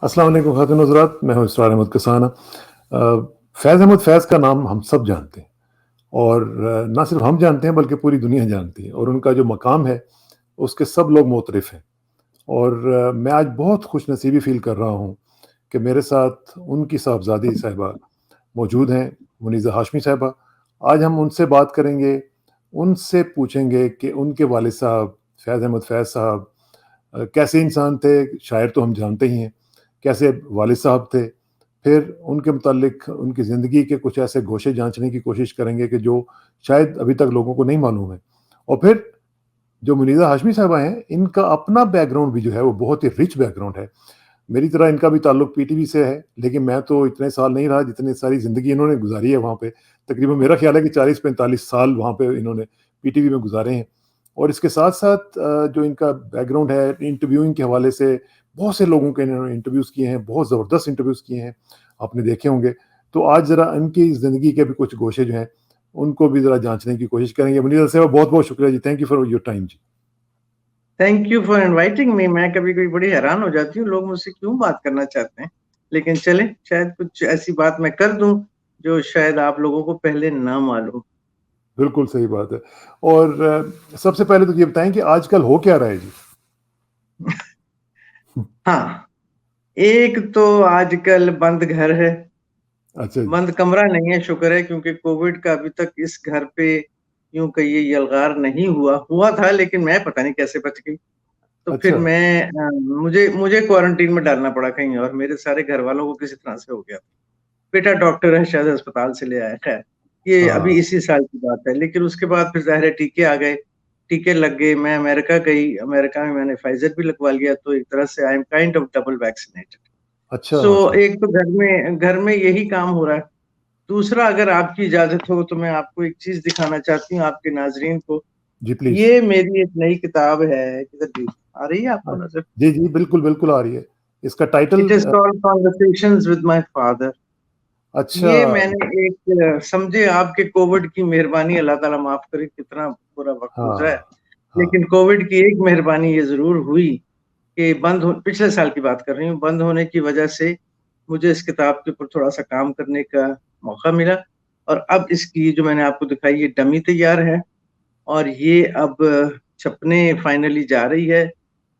अस्सलाम वालेकुम ख़ातिन हज़रात, मैं हूँ इसरार अहमद कसाना। फ़ैज़ अहमद फ़ैज़ का नाम हम सब जानते हैं और ना सिर्फ़ हम जानते हैं बल्कि पूरी दुनिया जानती है और उनका जो मकाम है, उसके सब लोग मुतरिफ़ हैं। और मैं आज बहुत खुशनसीबी फ़ील कर रहा हूँ कि मेरे साथ उनकी साहबज़ादी साहिबा मौजूद हैं, मुनीज़ा हाशमी साहिबा। आज हम उनसे बात करेंगे, उनसे पूछेंगे कि उनके वालिद साहब फ़ैज़ अहमद फ़ैज़ साहब कैसे इंसान थे, शायर तो हम जानते ही हैं, कैसे वालिद साहब थे। फिर उनके मुतालिक उनकी ज़िंदगी के कुछ ऐसे गोशे जाँचने की कोशिश करेंगे कि जो शायद अभी तक लोगों को नहीं मालूम है। और फिर जो मुनीज़ा हाशमी साहिबा हैं, इनका अपना बैकग्राउंड भी जो है वो बहुत ही रिच बैकग्राउंड है। मेरी तरह इनका भी ताल्लुक पीटीवी से है, लेकिन मैं तो इतने साल नहीं रहा जितनी सारी ज़िंदगी इन्होंने गुज़ारी है वहाँ पे। तकरीबन मेरा ख़्याल है कि 40-45 साल वहाँ पे इन्होंने पीटीवी में गुज़ारे हैं। और इसके साथ-साथ जो इनका बैकग्राउंड है इंटरव्यूइंग के हवाले से, बहुत से लोगों के इन्होंने इंटरव्यूज़ किए हैं, बहुत ज़बरदस्त इंटरव्यूज़ किए हैं, आपने देखे होंगे। तो आज ज़रा इनकी ज़िंदगी के भी कुछ गोशे जो हैं, उनको भी ज़रा जाँचने की कोशिश करेंगे। मुनीज़ा साहिबा बहुत-बहुत शुक्रिया जी, thank you for your time जी। Thank you for inviting me. मैं कभी-कभी बड़ी हैरान हो जाती हूँ, लोग मुझसे क्यों बात करना चाहते हैं। लेकिन चलें, शायद कुछ ऐसी बात मैं कर दूँ, जो शायद आप लोगों को पहले ना मालूम। बिल्कुल सही बात है। और सबसे पहले तो ये बताएँ कि आजकल हो क्या रहा है जी? हाँ, एक तो आजकल बंद घर है, अच्छा जी। बंद कमरा नहीं है, शुक्र है, क्योंकि कोविड का अभी तक इस घर पे यूँ कहिए यलगार नहीं हुआ। हुआ था लेकिन मैं पता नहीं कैसे बच गई। तो फिर अच्छा, मैं मुझे मुझे क्वारंटीन में डालना पड़ा कहीं और, मेरे सारे घरवालों को किसी तरह से हो गया। बेटा डॉक्टर है, शायद अस्पताल से ले आया। खैर, ये हाँ, अभी इसी साल की बात है। लेकिन उसके बाद फिर ज़ाहिर है टीके आ गए, टीके लग गए। मैं अमेरिका गई, अमेरिका में मैंने फाइज़र भी लगवा लिया, तो एक तरह से I am kind of double vaccinated. अच्छा सो माशाल्लाह। एक तो घर में यही काम हो रहा है। दूसरा, अगर आपकी इजाज़त हो तो मैं आपको एक चीज़ दिखाना चाहती हूँ, आपके नाज़रीन को। जी, प्लीज़। ये मेरी एक नई किताब है, किधर गई? आ रही है हाँ, आपको नज़र? जी, जी, बिल्कुल, बिल्कुल आ रही है। इसका title it is called conversations with my father. अच्छा, ये मैंने एक समझे आपके कोविड की मेहरबानी, अल्लाह ताला माफ़ करे, कितना बुरा वक़्त गुज़रा है। हाँ, हाँ, लेकिन कोविड की एक मेहरबानी ये ज़रूर हुई कि पिछले साल की बात कर रही हूँ, बंद होने की वजह से मुझे इस किताब के ऊपर थोड़ा-सा काम करने का मौका मिला। और अब इसकी जो मैंने आपको दिखाई, ये डमी तैयार है और ये अब छपने फाइनली जा रही है।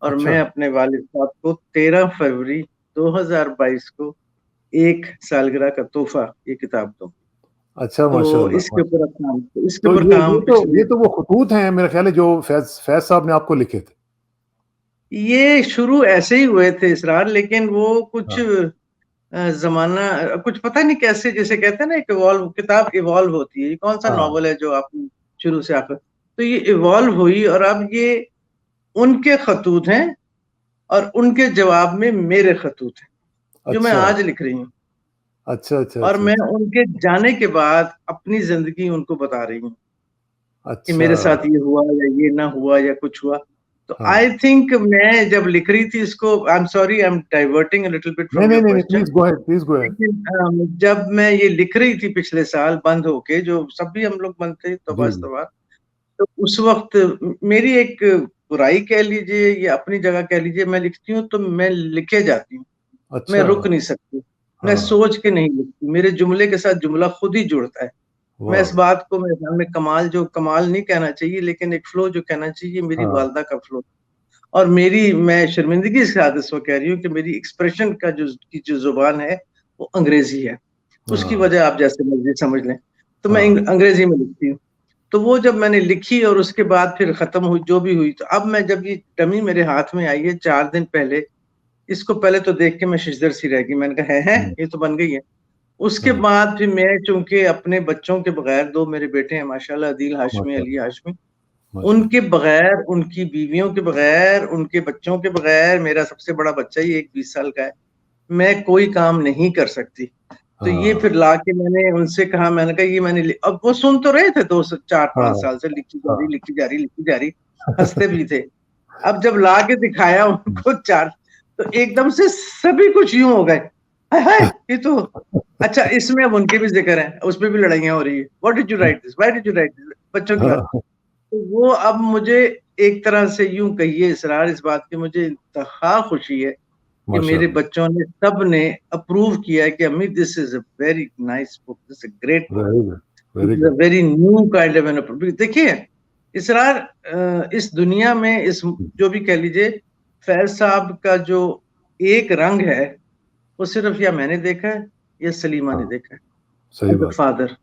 और अच्छा, मैं अपने वालिद साहब को 13 फरवरी 2022 को 1 सालगिरह का तोहफ़ा ये किताब दूँगा। अच्छा तो माशाल्लाह, इसके माशा ऊपर अब काम इसके तो ऊपर ये काम ये तो पिछले ये तो वो खतूत हैं मेरा ख़्याल है जो फ़ैज़ साहब ने आपको लिखे थे। ये शुरू ऐसे ही हुए थे इसरार, लेकिन वो कुछ हाँ, ज़माना कुछ पता नहीं कैसे, जिसे कहते हैं ना, एक किताब इवॉल्व होती है। ये कौन-सा हाँ, नॉवल है जो आपने शुरू से आखिर, तो ये इवॉल्व हुई और अब ये उनके खतूत हैं और उनके जवाब में मेरे खतूत हैं, जो मैं अच्छा, आज लिख रही हूँ। अच्छा, अच्छा, और अच्छा, मैं अच्छा, उनके जाने के बाद अपनी ज़िंदगी उनको बता रही हूँ कि अच्छा, मेरे साथ ये हुआ या ये ना हुआ या कुछ हुआ। तो हाँ। आई थिंक मैं जब लिख रही थी इसको, I am sorry, I am diverting a little bit नहीं, फ्रॉम नहीं, योर नहीं, नहीं, क्वेश्चन। Please go ahead. लेकिन जब मैं ये लिख रही थी पिछले साल बंद होके, जो सभी हम लोग बंद थे जी, जी। तौबा-इस्तगफ़ार, तो उस वक़्त मेरी एक बुराई कह लीजिए या अपनी जगह कह लीजिए, मैं लिखती हूँ तो मैं लिखे जाती हूँ, मैं अच्छा, रुक नहीं सकती। मैं हाँ, सोच के नहीं लिखती, मेरे जुमले के साथ जुमला खुद ही जुड़ता है। मैं इस वाह! बात को, मेरे ख़्याल में कमाल नहीं कहना चाहिए, लेकिन एक फ्लो जो कहना चाहिए, मेरी हाँ, वालिदा का फ्लो। और मैं शर्मिंदगी के साथ इसको कह रही हूँ कि मेरी एक्सप्रेशन का जो ज़ुबान है, वो अंग्रेज़ी है। उसकी हाँ, वजह आप जैसे मर्ज़ी समझ लें। तो मैं हाँ, अंग्रेज़ी में लिखती हूँ। तो वो जब मैंने लिखी और उसके बाद फिर ख़त्म हुई, जो भी हुई, तो अब मैं जब ये डमी मेरे हाथ में आई है 4 दिन पहले, इसको पहले तो देख के मैं शिशदर सी रह गई। मैंने कहा, "हैं? हुँ, ये तो बन गई है।" उसके हाँ, बाद फिर मैं, चूँकि अपने बच्चों के बगैर, 2 मेरे बेटे हैं माशाल्लाह, अदील हाशमी, अली माशाअल्लाह, हाशमी। उनके माशाअल्लाह, बगैर, उनकी बीवियों के बगैर, उनके बच्चों के बगैर, मेरा सबसे बड़ा बच्चा ही एक 20 साल का है, मैं कोई काम नहीं कर सकती। तो ये हाँ, फिर लाके मैंने उनसे कहा, मैंने कहा ये मैंने अब वो सुन तो रहे थे 2 से 4-5 हाँ, साल से, लिखी जा रही, हाँ, लिखी जा रही, लिखी जा रही, हँसते भी थे। अब जब लाके दिखाया हुँ। उनको 4, तो एकदम से सभी कुछ यूँ हो गए, हाय हाय! ये तो अच्छा, इसमें अब उनके भी ज़िक्र हैं, उसपे भी लड़ाइयाँ हो रही है। What did you right this? Why did you right this? बच्चों की बात। हाँ, तो वो अब मुझे एक तरह से यूँ कहिए, इसरार इस बात की मुझे इंतहा खुशी है कि मेरे माशाल्लाह। बच्चों ने सब ने अप्रूव किया कि अम्मी this is a very nice book, this is a great book, very good, this very is a good. Very new kind of an. देखिए इसरार, इस दुनिया में इस जो भी कह लीजिए, फैज साहब का जो एक रंग है वो सिर्फ या मैंने देखा है या सलीमा ने हाँ, देखा है, सही एज अ बात, फादर।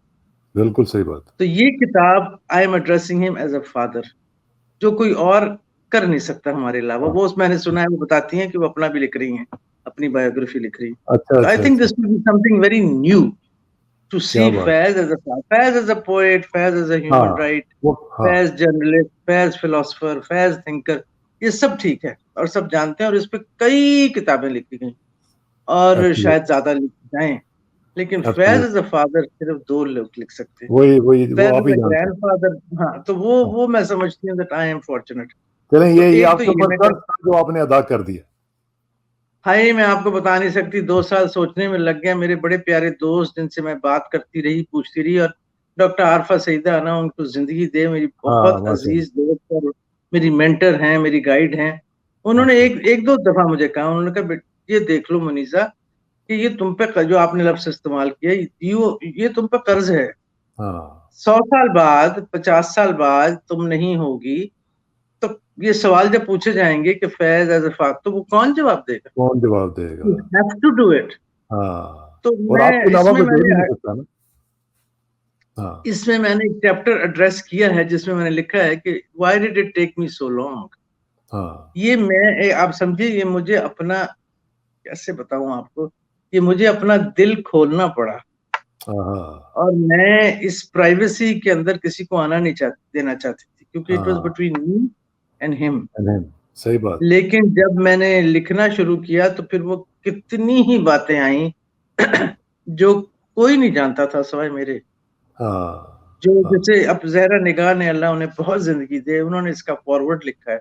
बिल्कुल सही बात। तो ये किताब I am addressing him as a father, जो कोई और कर नहीं सकता हमारे अलावा। हाँ, वो मैंने सुना है वो बताती हैं कि वो अपना भी लिख रही हैं, अपनी बायोग्राफी लिख रही हैं। अच्छा, तो आई अच्छा, थिंक अच्छा, this will be something very new to see क्या बात! Faiz as a Faiz as a poet, Faiz as a human हाँ, right, वो हाँ, Faiz journalist, Faiz philosopher, Faiz thinker, ये सब ठीक है और सब जानते हैं और इस पे कई किताबें लिखी गई और शायद एब्सोल्यूट, ज्यादा लिख जाएं, लेकिन Faiz absolute, as a father सिर्फ 2 लोग लिख सकते हैं। वही वो फैज आप एज ही अ जानते हैं। ग्रैंडफादर, हाँ, तो हाँ, वो मैं समझती हूँ दैट आई एम फॉर्चुनेट। चलें, तो ये एक तो आपके ये ऊपर मैं कर्ज़ था जो आपने अदा कर दिया। भाई मैं आपको बता नहीं सकती, 2 साल सोचने में लग गया। मेरे बड़े प्यारे दोस्त जिनसे मैं बात करती रही, पूछती रही, और डॉक्टर आरफा सईदा है ना, उनको जिंदगी दे, मेरी हाँ, बहुत माशाल्लाह, अजीज दोस्त और मेरी मेंटर हैं, मेरी गाइड हैं। उन्होंने माशाल्लाह। एक एक दो दफा मुझे कहा, उन्होंने कहा ये देख लो मनीषा कि ये तुम पे जो आपने लफ्ज इस्तेमाल किया, ये तुम पे कर्ज है। हाँ, 100 साल बाद, 50 साल बाद तुम नहीं होगी तो ये सवाल जब पूछे जाएंगे कि फैज एज अ फादर, तो वो कौन जवाब देगा? कौन जवाब देगा? You have to do it. हाँ, तो और मैं आपके अलावा इसमें कोई दे भी मैंने नहीं सकता ना। हाँ, इसमें मैंने एक चैप्टर एड्रेस किया है जिसमें मैंने लिखा है कि why did it take me so long. हाँ, ये आप समझिए, ये मुझे अपना, कैसे बताऊं आपको, ये मुझे अपना दिल खोलना पड़ा हाँ, और मैं इस प्राइवेसी के अंदर किसी को आना नहीं देना चाहती थी, क्योंकि इट वाज हाँ, बिटवीन मी एंड हिम। नहीं, सही बात। लेकिन जब मैंने लिखना शुरू किया तो फिर वो कितनी ही बातें आई जो कोई नहीं जानता था सिवाय मेरे। हाँ, जो हाँ, जैसे अब जहरा निगाह ने, अल्लाह उन्हें बहुत जिंदगी दे, उन्होंने इसका फॉरवर्ड लिखा है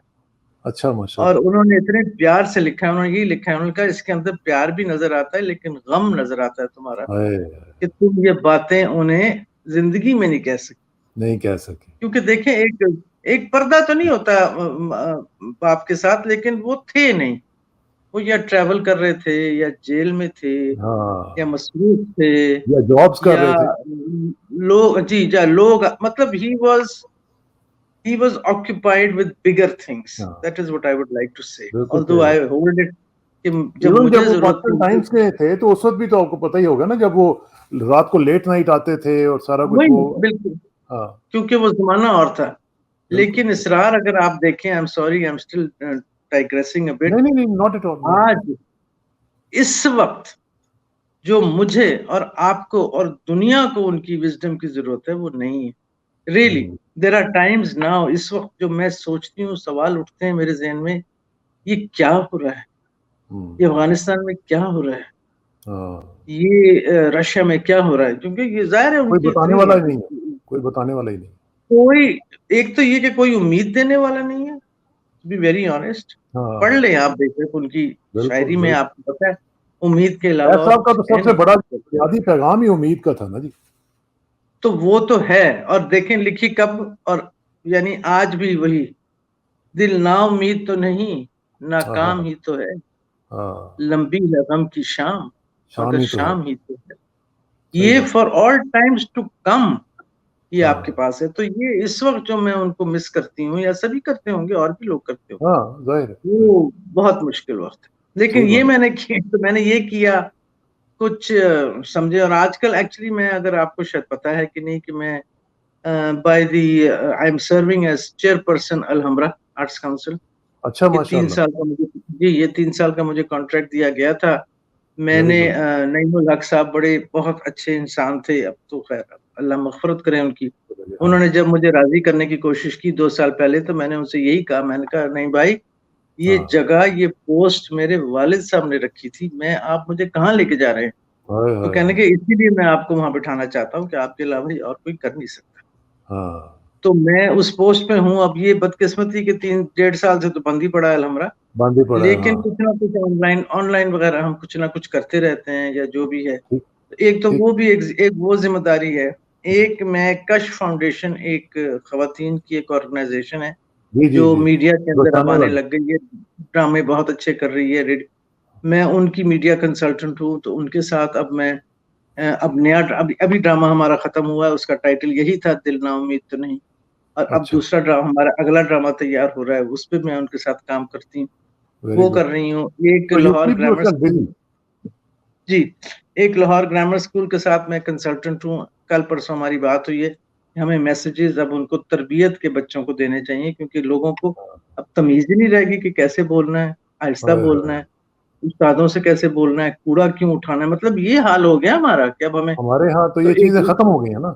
अच्छा, और माशाल्लाह। उन्होंने इतने प्यार से लिखा है। उन्होंने यही लिखा है, उन्होंने कहा इसके अंदर प्यार भी नजर आता है लेकिन गम नजर आता है तुम्हारा, हाय! कि तुम ये बातें उन्हें जिंदगी में नहीं कह सकते। नहीं कह सके। क्योंकि देखें, एक एक पर्दा तो नहीं होता बाप के साथ, लेकिन वो थे नहीं। वो या ट्रैवल कर रहे थे, या जेल में थे, या हाँ, मसरूफ थे, या जॉब्स कर या रहे थे। लोग, जी जा लोग, मतलब he was occupied with bigger things. हाँ, That is what I would like to say. बिल्कुल Although सही I बात। hold it कि जब इवन जब मुझे वो जरूरत पाकिस्तान थी, टाइम्स के थे, तो उस वक़्त भी तो आपको पता ही होगा ना, जब वो रात को लेट नाइट आते थे और सारा कुछ वही वो। बिल्कुल, हाँ, क्योंकि वो जमाना और था। बिल्कुल। लेकिन इसरार, अगर आप देखें, I am sorry, I am still digressing a bit. नहीं, नहीं, नहीं, not at all, not at all. आज इस वक्त जो मुझे और आपको और दुनिया को उनकी विजडम की जरूरत है, वो नहीं है। Really, hmm, there are times now, इस वक्त जो मैं सोचती हूँ, सवाल उठते हैं मेरे ज़हन में, ये क्या हो रहा है? ये हुँ, अफगानिस्तान में क्या हो रहा है? हाँ, ये रशिया में क्या हो रहा है? क्योंकि ये ज़ाहिर है कोई उनकी बताने इतनी वाला ही नहीं है, कोई बताने वाला ही नहीं। कोई, एक तो ये कि कोई उम्मीद देने वाला नहीं है, टू बी वेरी ऑनेस्ट। पढ़ हाँ, लें आप, बेशक उनकी बिल्कुल, शायरी में बिल्कुल। आपको पता है, उम्मीद के फैज़ अलावा और साहब का कुछ तो कह सबसे नहीं बड़ा सकते। बुनियादी पैगाम ही उम्मीद का था ना जी। तो वो तो है, और देखें लिखी कब, और यानी आज भी वही, दिल ना उम्मीद तो नहीं, हाँ, हाँ, नाकाम हाँ, ही तो है, हाँ, लंबी है गम की शाम, शाम मगर ही तो है। शाम ही तो है, सही ये बात। For all times to come, ये आपके हाँ, पास है। तो ये इस वक्त जो मैं उनको मिस करती हूँ, या सभी करते होंगे और भी लोग करते होंगे, हाँ, ज़ाहिर है, ज़ाहिर है। वो बहुत मुश्किल वक्त है। लेकिन सही ये बात। मैंने किया, तो मैंने ये किया कुछ समझे। और आजकल एक्चुअली मैं, अगर आपको शायद पता है कि नहीं, कि मैं by the I am serving as chairperson Alhamra arts council. अच्छा, ये तीन माशाअल्लाह। साल का मुझे जी ये 3 साल का मुझे कॉन्ट्रैक्ट दिया गया था। वेरी मैंने गुड। नईमुल हक साहब बड़े बहुत अच्छे इंसान थे, अब तो खैर अल्लाह मग़फ़िरत करे उनकी। हाँ, उन्होंने जब मुझे राज़ी करने की कोशिश की 2 साल पहले, तो मैंने उनसे यही कहा, मैंने कहा नहीं भाई, ये हाँ। जगह, ये पोस्ट मेरे वालिद साहब ने रखी थी, मैं, आप मुझे कहाँ लेके जा रहे हैं? हाय, तो हाय, कहने हाय! के इसीलिए मैं आपको वहाँ बिठाना चाहता हूँ कि आपके अलावा और कोई कर नहीं सकता। हाँ, तो मैं उस पोस्ट पे हूँ। अब ये बदकिस्मती के 3 डेढ़ साल से तो बंद ही पड़ा है अलहमरा। बंद ही पड़ा है, लेकिन हाँ। कुछ ना कुछ ऑनलाइन ऑनलाइन वगैरह हम कुछ ना कुछ करते रहते हैं, या जो भी है। ठीक, एक तो ठीक। वो भी एक वो ज़िम्मेदारी है। एक मैं कश फाउंडेशन, एक ख़वातीन की एक ऑर्गेनाइज़ेशन है, जी, जी, जो जी। मीडिया के अंदर अब दस्ताने आने वाली। लग गई है। ड्रामे बहुत अच्छे कर रही है, मैं उनकी मीडिया कंसल्टेंट हूँ, तो उनके साथ अब मैं अब नया अभी अभी ड्रामा हमारा खत्म हुआ है, उसका टाइटल यही था, दिल ना उम्मीद तो नहीं। और अब अच्छा, दूसरा ड्रामा, हमारा अगला ड्रामा तैयार हो रहा है, उस पे मैं उनके साथ काम करती हूँ, वेरी वो गुड। कर रही हूँ। एक तो you Lahore keep grammar yourself school, busy. जी, एक लाहौर ग्रामर स्कूल के साथ मैं कंसल्टेंट हूँ। कल परसों हमारी बात हुई है कि हमें मैसेजेस अब उनको तरबियत के बच्चों को देने चाहिए, क्योंकि लोगों को अब तमीज़ ही नहीं रहेगी कि कैसे बोलना है, आहिस्ता हाय, बोलना हाय! है, उस्तादों से कैसे बोलना है, कूड़ा क्यों उठाना है, मतलब ये हाल हो गया हमारा कि अब हमें हमारे यहाँ तो तो ये एक चीज़ें खत्म हो गई हैं ना।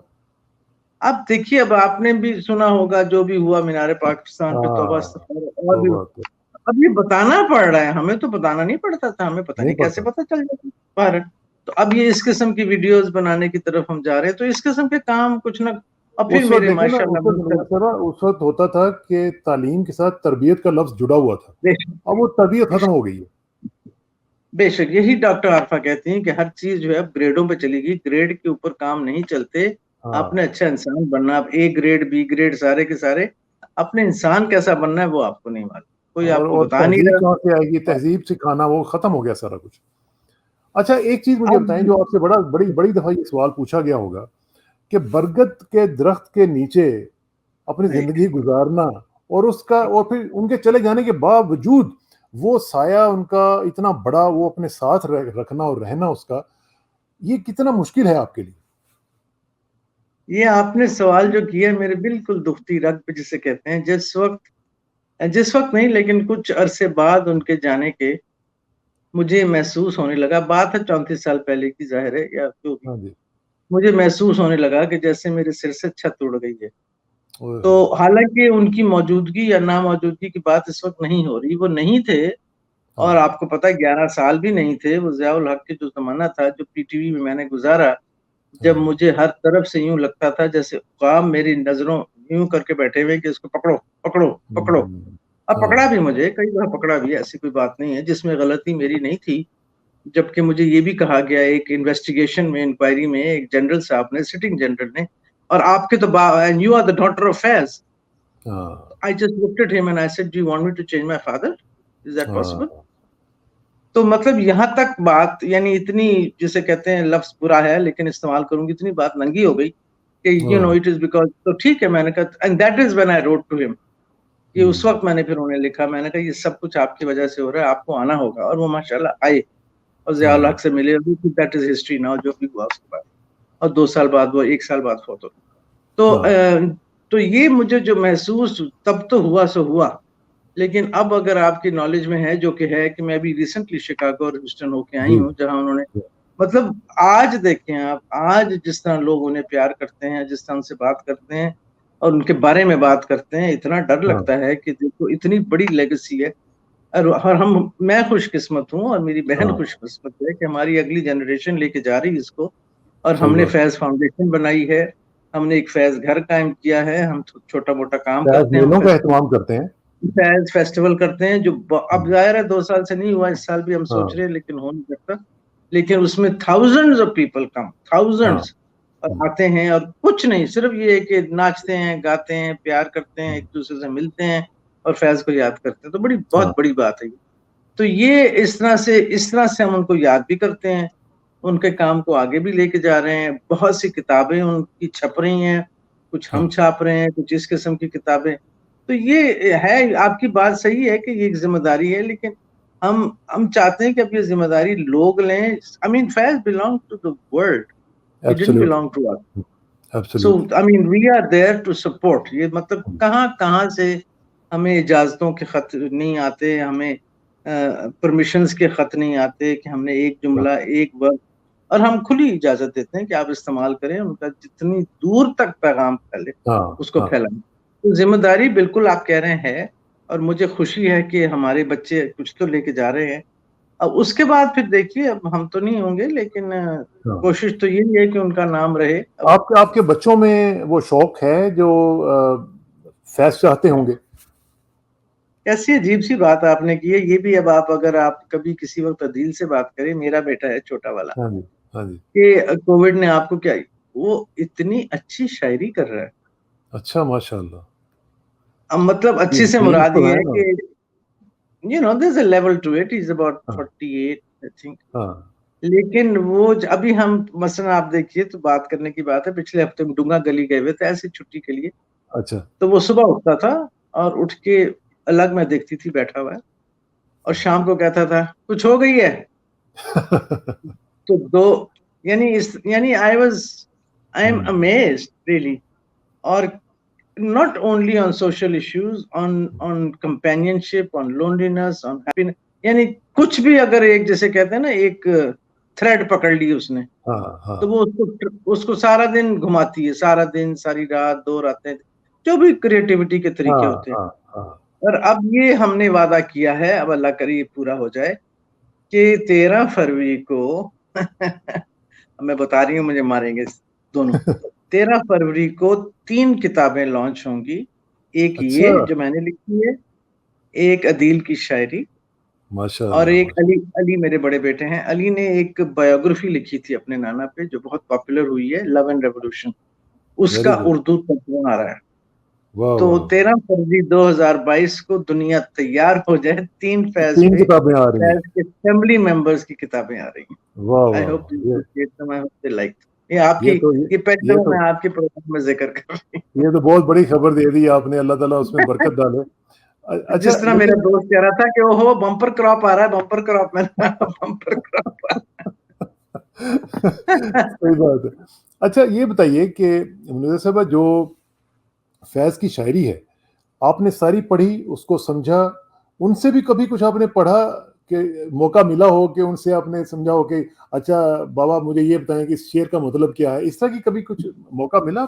अब देखिए, अब आपने भी सुना होगा जो भी हुआ मीनार पाकिस्तान पे, तौबा हाँ, इस्तग़फ़ार, और भी। तौबा तो अब ये बताना पड़ रहा है, हमें तो बताना नहीं पड़ता था, हमें पता नहीं नहीं कैसे पड़ता। पता चल जाता बाहर। तो अब ये इस किस्म की वीडियोस बनाने की तरफ हम जा रहे हैं, तो इस किस्म के काम कुछ ना। और फिर उस वक़्त मेरे देखिए ना, माशाल्लाह उस वक़्त नवाज़ साहब, उस वक़्त होता था कि तालीम के साथ तरबियत का लफ्ज़ जुड़ा हुआ था। अब वो तरबियत खत्म हो गई है। बेशक यही डॉक्टर आरफा कहती हैं कि हर चीज जो है अब ग्रेडों पे चलेगी, ग्रेड के ऊपर काम नहीं चलते। आपने हाँ, अच्छा इंसान बनना, अब ए ग्रेड बी ग्रेड सारे के सारे, अपने इंसान कैसा बनना है वो आपको नहीं मालूम, कोई आपको और बता नहीं तहज़ीब कहाँ से आएगी? रहा। तहज़ीब सिखाना वो खत्म हो गया सारा कुछ। अच्छा, एक चीज़ मुझे बताएँ, अब जो आपसे बड़ी बड़ी दफ़ा ये सवाल पूछा गया होगा कि बरगद के दरख्त के नीचे अपनी ज़िंदगी गुज़ारना, और उसका, और फिर उनके चले जाने के बावजूद वो साया उनका इतना बड़ा, वो अपने साथ रखना और रहना उसका, ये कितना मुश्किल है आपके लिए? ये आपने सवाल जो किया मेरे बिल्कुल दुखती रग पे जिसे कहते हैं, जिस वक्त नहीं, लेकिन कुछ अरसे बाद उनके जाने के मुझे महसूस होने लगा, बात है 34 साल पहले की, जाहिर है, या जो भी, हाँ जी। मुझे महसूस होने लगा कि जैसे मेरे सिर से छत उड़ गई है। ओए तो होए! हालांकि उनकी मौजूदगी या ना मौजूदगी की बात इस वक्त नहीं हो रही, वो नहीं थे। और हाँ, आपको पता है 11 साल भी नहीं थे, वो ज़ियाउल हक के जो ज़माना था, जो पीटीवी में मैंने गुज़ारा, जब हाँ। मुझे हर तरफ से यूँ लगता था जैसे ख़्वाब मेरी नज़रों यूँ करके बैठे हुए हैं कि इसको पकड़ो, पकड़ो, पकड़ो। हुँ, अब पकड़ा हाँ, भी मुझे, कई बार पकड़ा भी, ऐसी कोई बात नहीं है जिसमें गलती मेरी नहीं थी। जबकि मुझे ये भी कहा गया एक इन्वेस्टिगेशन में, इंक्वायरी में, एक जनरल साहब ने, सिटिंग जनरल ने, और आपके तो and you are the daughter of Faiz. हाँ, I just looked at him and I said, "Do you want me to change my father? Is that possible?" हाँ, तो मतलब यहाँ तक बात, यानी इतनी, जिसे कहते हैं, लफ्ज़ बुरा है लेकिन इस्तेमाल करूँगी, इतनी बात नंगी हो गई कि हाँ, इट इज़ बिकॉज़, तो ठीक है, मैंने कहा, and that is when I wrote to him. ये उस हुँ, वक़्त मैंने फिर उन्हें लिखा, मैंने कहा ये सब कुछ आपकी वज़ह से हो रहा है, आपको आना होगा, और वो माशाल्लाह आए और ज़िया-उल हाँ, हक से मिले, दैट इज़ हिस्ट्री नाउ, जो भी हुआ उसके बाद। और 2 साल बाद, वो 1 साल बाद फ़ौत हो गए। तो हाँ, तो ये मुझे जो महसूस तब तो हुआ सो हुआ। लेकिन अब अगर आपकी नॉलेज में है, जो कि है, कि मैं अभी रिसेंटली शिकागो और ह्यूस्टन होके आई जी, हूँ, जहाँ उन्होंने, मतलब आज देखें आप, आज जिस तरह लोग उन्हें प्यार करते हैं, जिस तरह उनसे बात करते हैं और उनके बारे में बात करते हैं, इतना डर हाँ, लगता है कि देखो इतनी बड़ी लेगेसी है। और हम मैं खुशकिस्मत हूँ और मेरी बहन हाँ, खुशकिस्मत है कि हमारी अगली जनरेशन लेके जा रही है इसको। और सही हमने बात। फैज़ फाउंडेशन बनाई है, हमने एक फैज़ घर कायम किया है, हम छोटा-मोटा काम शायद करते हैं, हम मेलों का एहतमाम करते हैं। फैज़ फेस्टिवल करते हैं, जो अब हुँ, ज़ाहिर है 2 साल से नहीं हुआ, इस साल भी हम सोच हाँ, रहे हैं लेकिन हो नहीं सकता। लेकिन उसमें थाउज़ेंड्स ऑफ पीपल कम, हाँ, थाउज़ेंड्स, और हुँ, आते हैं, और कुछ नहीं, सिर्फ़ ये है कि नाचते हैं, गाते हैं, प्यार करते हैं, हुँ, एक-दूसरे से मिलते हैं और फैज़ को याद करते हैं। तो बहुत हाँ, बड़ी बात है ये। तो ये इस तरह से हम उनको याद भी करते हैं, उनके काम को आगे भी लेके जा रहे हैं। बहुत सी किताबें उनकी छप रही हैं, कुछ हाँ, हम छाप रहे हैं, कुछ इस किस्म की किताबें। तो ये है, आपकी बात सही है कि ये एक ज़िम्मेदारी है, लेकिन हम चाहते हैं कि अब ये ज़िम्मेदारी लोग लें। I mean Faiz belong to the world, he didn't absolutely, belong to us. So absolutely, I mean we are there to support. ये मतलब हुँ, कहाँ-कहाँ से हमें इजाज़तों के खत नहीं आते, हमें परमिशंस के खत नहीं आते कि हमने एक हाँ, जुमला, एक वर्ड, और हम खुली इजाज़त देते हैं कि आप इस्तेमाल करें, उनका जितनी दूर तक पैगाम फैले, हाँ, उसको हाँ। फैलाएँ। तो ज़िम्मेदारी बिल्कुल आप कह रहे हैं, और मुझे खुशी है कि हमारे बच्चे कुछ तो लेके जा रहे हैं। अब उसके बाद फिर देखिए, अब हम तो नहीं होंगे, लेकिन हाँ। कोशिश तो यही है कि उनका नाम रहे। अब आपके आपके बच्चों में वो शौक है जो फैज़ चाहते होंगे? कैसी अजीब-सी बात आपने की है, ये भी। अब आप, अगर आप कभी किसी वक़्त अदील से बात करें, मेरा बेटा है छोटा वाला, हाँ जी, हाँ जी। कि कोविड ने आपको क्या, वो इतनी अच्छी शायरी कर रहा है। अच्छा, माशाअल्लाह। अब मतलब ये अच्छी से यकीन मुराद तो ये है है ना। कि you know, there's a level to it. He's about हाँ 48, I think. हाँ लेकिन वो अभी हम मसलन आप देखिए तो बात करने की बात है, पिछले हफ्ते हम डूंगा गली गए हुए थे ऐसी छुट्टी के लिए। अच्छा। तो वो सुबह उठता था और उठ के अलग मैं देखती थी बैठा हुआ है और शाम को कहता था कुछ हो गई है। तो दो यानी आई एम अमेज्ड रियली। और not only on social issues, on companionship, on loneliness, on happiness, यानी कुछ भी अगर एक जैसे कहते हैं ना एक थ्रेड पकड़ ली उसने, हाँ तो हाँ वो उसको सारा दिन घुमाती है, सारा दिन, सारी रात, 2 रातें, जो भी क्रिएटिविटी के तरीके हाँ होते हैं। हाँ हाँ और अब ये हमने वादा किया है, अब अल्लाह करे ये पूरा हो जाए कि 13 फरवरी को मैं बता रही हूँ मुझे मारेंगे दोनों। 13 फरवरी को 3 किताबें लॉन्च होंगी। एक अच्छा। ये जो मैंने लिखी है, एक अदील की शायरी और माशाल्लाह एक माशा अली मेरे बड़े बेटे हैं। अली ने एक बायोग्राफी लिखी थी अपने नाना पे जो बहुत पॉपुलर हुई है, लव एंड रेवोल्यूशन। वेरी उसका गुड। उर्दू तर्जुमा आ रहा है। वाह तो वाह वाह। 13 फरवरी 2022 को दुनिया तैयार हो जाए, 3 फैज़ तीन पे किताबें आ रही हैं। फैज़ के फैमिली मेंबर्स की किताबें आ रही हैं। वाह आई वाह होप वाह। You appreciate them, I hope they like. ये आपकी ये तो ये पहली ये दफा तो मैं आपके प्रोग्राम में ज़िक्र कर रही हूँ। ये तो बहुत बड़ी खबर दे दी आपने, अल्लाह ताला उसमें बरकत डाले। अच्छा जिस तरह मेरा लेकिन दोस्त कह रहा था कि ओहो बम्पर क्रॉप आ रहा है, बम्पर क्रॉप में बम्पर क्रॉप आ रहा है। सही बात है। अच्छा ये बताइए कि मुनीज़ा साहबा जो फैज़ की शायरी है, आपने सारी पढ़ी, उसको समझा, उनसे भी कभी कुछ आपने पढ़ा कि मौका मिला हो कि उनसे आपने समझा हो कि अच्छा बाबा मुझे ये बताएँ कि इस शेर का मतलब क्या है? इस तरह की कभी कुछ मौका मिला?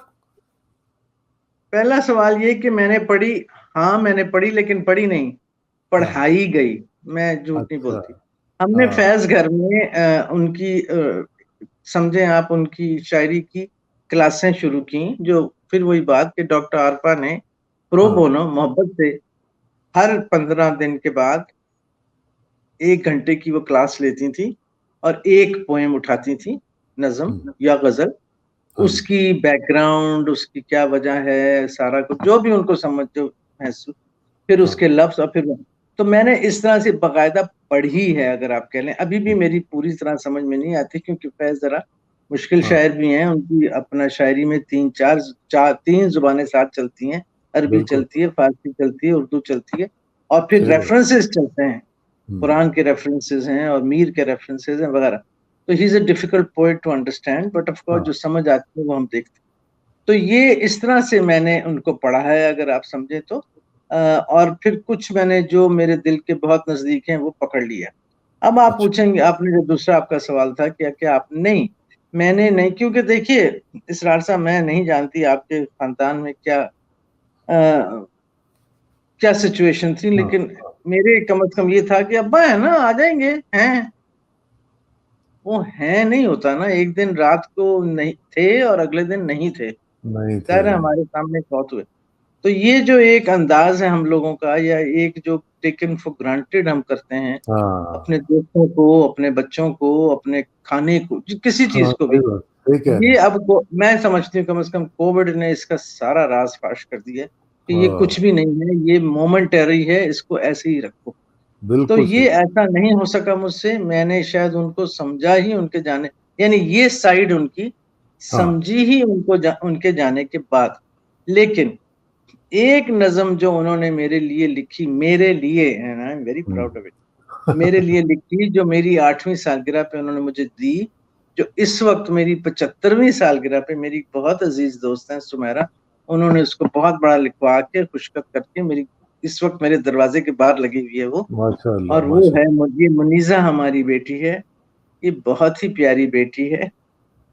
पहला सवाल ये कि मैंने पढ़ी, हाँ मैंने पढ़ी लेकिन पढ़ी नहीं, हाँ, पढ़ाई गई। मैं झूठ नहीं अच्छा। बोलती। हमने हाँ, फैज़ घर में उनकी समझें आप उनकी शायरी की क्लासें शुरू की, जो फिर वही बात कि डॉक्टर आरपा ने प्रो हाँ, बोनो मोहब्बत से हर 15 दिन के बाद 1 घंटे की वो क्लास लेती थी और एक पोएम उठाती थी, नज़्म हुँ, या ग़ज़ल। हाँ जी, उसकी बैकग्राउंड, उसकी क्या वजह है, सारा कुछ जो भी उनको समझ जो महसूस, फिर हाँ, उसके लफ्ज़ और फिर तो मैंने इस तरह से बाकायदा पढ़ी है अगर आप कह लें। अभी भी हुँ, मेरी पूरी तरह समझ में नहीं आती क्योंकि फैज़ ज़रा मुश्किल हाँ, शायर भी हैं। उनकी अपना शायरी में 3 ज़ुबानें साथ चलती हैं, अरबी बिल्कुल, चलती है, फ़ारसी चलती है, उर्दू चलती है और फिर सही बात। रेफ़रेंसेस चलते हैं। हुँ, कुरान के रेफ़रेंसेस हैं और मीर के रेफ़रेंसेस हैं वगैरह। तो he is a difficult poet to understand but of course हाँ, जो समझ आती है वो हम देखते हैं। तो ये इस तरह से मैंने उनको पढ़ा है अगर आप समझें तो। और फिर कुछ मैंने जो मेरे दिल के बहुत नज़दीक हैं वो पकड़ लिया। अब आप अच्छा, पूछेंगे आपने जो दूसरा आपका सवाल था क्या आप नहीं, मैंने नहीं क्योंकि देखिए इसरार साहब मैं नहीं जानती आपके ख़ानदान में क्या सिचुएशन थी हाँ, लेकिन मेरे कम से कम ये था कि अब्बा है ना आ जाएँगे, हैं। वो हैं नहीं होता ना, एक दिन रात को नहीं थे और अगले दिन नहीं थे। नहीं थे। ज़ाहिर है हमारे सामने बहुत हुए। तो ये जो एक अंदाज़ है हम लोगों का या एक जो टेकन फॉर ग्रांटेड हम करते हैं, हाँ, अपने दोस्तों को, अपने बच्चों को, अपने खाने को, किसी हाँ, चीज़ को सही भी, बात, सही कह रहे ये हैं। अब को मैं समझती हूँ कम से कम कोविड ने इसका सारा राज़ फ़ाश कर दिया है कि ये कुछ हाँ, भी नहीं है, ये मोमेंटरी है, इसको ऐसे ही रखो। तो बिल्कुल ये सही। ऐसा नहीं हो सका मुझसे, मैंने शायद उनको समझा ही उनके जाने यानी ये साइड उनकी हाँ, समझी ही उनके जाने के बाद। लेकिन एक नज़्म जो उन्होंने मेरे लिए लिखी, मेरे लिए and I am very hmm, proud of it, मेरे लिए लिखी जो मेरी 8वीं सालगिरह पे उन्होंने मुझे दी, जो इस वक़्त मेरी 75वीं सालगिरह पे मेरी बहुत अज़ीज़ दोस्त हैं सुमैरा, उन्होंने उसको बहुत बड़ा लिखवा के खुशखत करके मेरी इस वक़्त मेरे दरवाज़े के बाहर लगी हुई है वो। माशाअल्लाह, और वो है माशाअल्लाह। ये मुनीज़ा हमारी बेटी है, ये बहुत ही प्यारी बेटी है।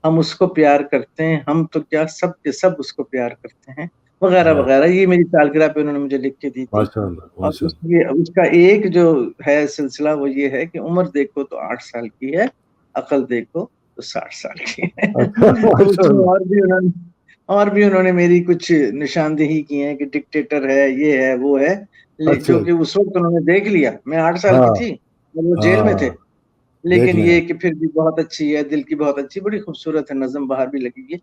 हम उसको प्यार करते हैं, हम तो क्या सब के सब उसको प्यार करते हैं, वाह! वग़ैरह-वग़ैरह। ये मेरी सालगिरह पे उन्होंने मुझे लिख के दी थी। माशाअल्लाह, और माशाअल्लाह। उसका एक जो है सिलसिला वो ये है कि उम्र देखो तो 8 साल की है, अक़ल देखो तो 60 साल की है। अच्छा, तो उसमें माशाअल्लाह। और भी उन्होंने मेरी कुछ निशानदेही की है कि डिक्टेटर है, ये है, वो है। अच्छा, क्योंकि उस वक़्त उन्होंने देख लिया, मैं 8 साल की हाँ, थी और वो जेल में थे। हाँ, देख लेकिन लें ये आप। कि फिर भी बहुत अच्छी है, दिल की बहुत अच्छी, बड़ी खूबसूरत है, नज़्म बाहर भी लगी है।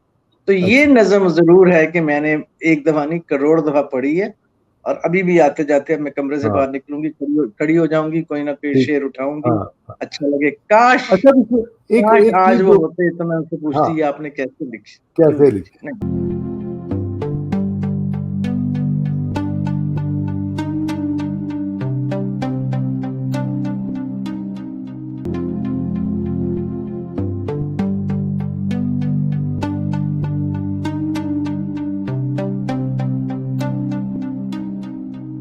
तो ये अच्छा, नज़्म ज़रूर है कि मैंने एक दफ़ा नहीं करोड़ दफ़ा पढ़ी है और अभी भी आते-जाते अब मैं कमरे से हाँ। बाहर निकलूँगी, खड़ी हो जाऊँगी, कोई ना कोई ठीक। शेर उठाऊँगी, हाँ, हाँ। अच्छा लगे। काश! अच्छा देखिए, एक काश एक आज चीज़ वो जो होते तो मैं उनसे पूछती हाँ, ये आपने कैसे लिखी? क्यों कैसे लिखी? लिखी? नहीं।